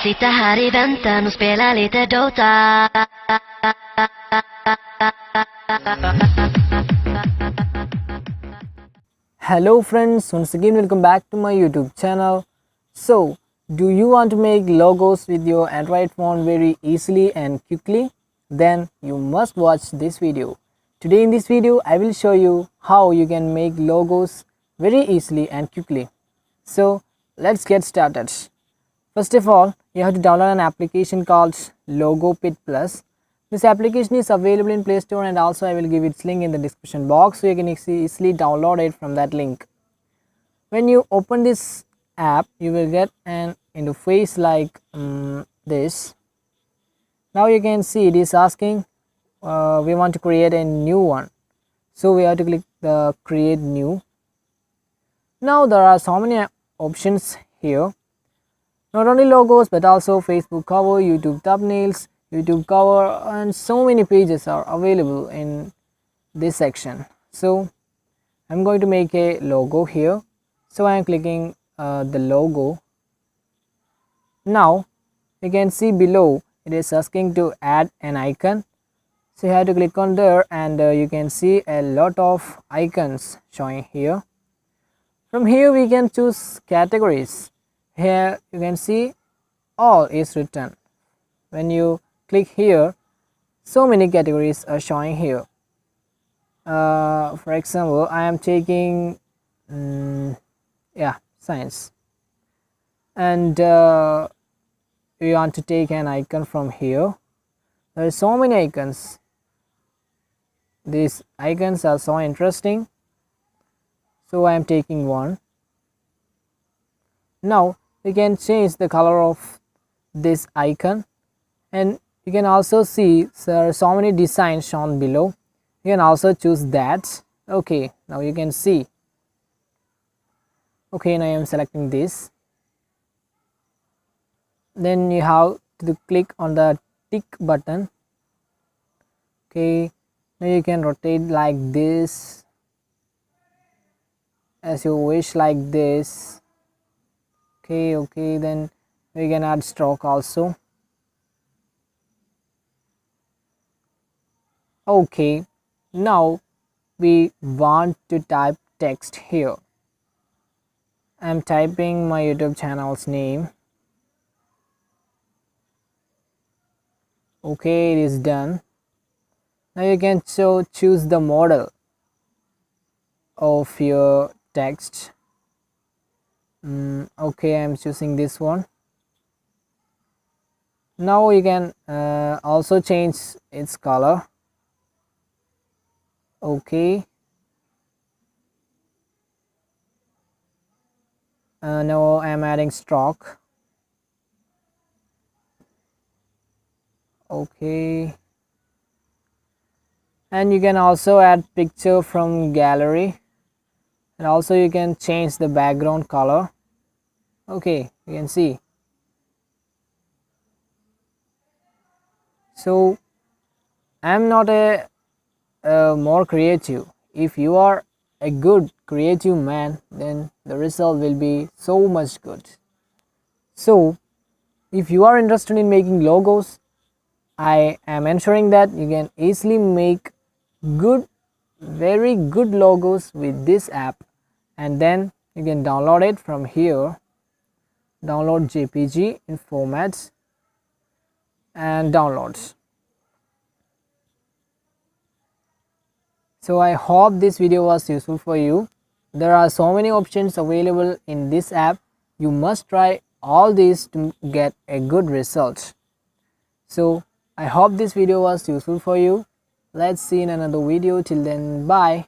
Visita hari vänta, nu spela lite Dota. Hello friends, once again welcome back to my YouTube channel. So, do you want to make logos with your Android phone very easily and quickly? Then you must watch this video. Today in this video, I will show you how you can make logos very easily and quickly. So, let's get started. First of all, you have to download an application called LogoPit Plus. This application is available in Play Store, and also I will give its link in the description box so you can easily download it from that link. When you open this app, you will get an interface like this. Now you can see it is asking we want to create a new one, so we have to click the create new. Now there are so many options here, not only logos but also Facebook cover, YouTube thumbnails, YouTube cover, and so many pages are available in this section. So I'm going to make a logo here, so I am clicking the logo. Now you can see below it is asking to add an icon, so you have to click on there, and you can see a lot of icons showing here. From here we can choose categories. Here you can see all is written. When you click here, so many categories are showing here. For example, I am taking science, and we want to take an icon from here. There are so many icons. These icons are so interesting, so I am taking one. Now we can change the color of this icon, and you can also see there are so many designs shown below. You can also choose that. Okay, now you can see. Okay, now I am selecting this. Then you have to click on the tick button. Okay, now you can rotate like this, as you wish, like this. Okay, then we can add stroke also. Okay, now we want to type text here. I'm typing my YouTube channel's name. Okay, it is done. Now you can choose the model of your text. Okay, I'm choosing this one. Now you can also change its color. Okay, now I'm adding stroke. Okay, and you can also add picture from gallery, and also you can change the background color. Okay, you can see. So I'm not a more creative. If you are a good creative man, then the result will be so much good. So if you are interested in making logos, I am ensuring that you can easily make very good logos with this app, and then you can download it from here. Download JPG in formats and downloads. So I hope this video was useful for you. There are so many options available in this app. You must try all these to get a good result. So I hope this video was useful for you. Let's see in another video. Till then, bye.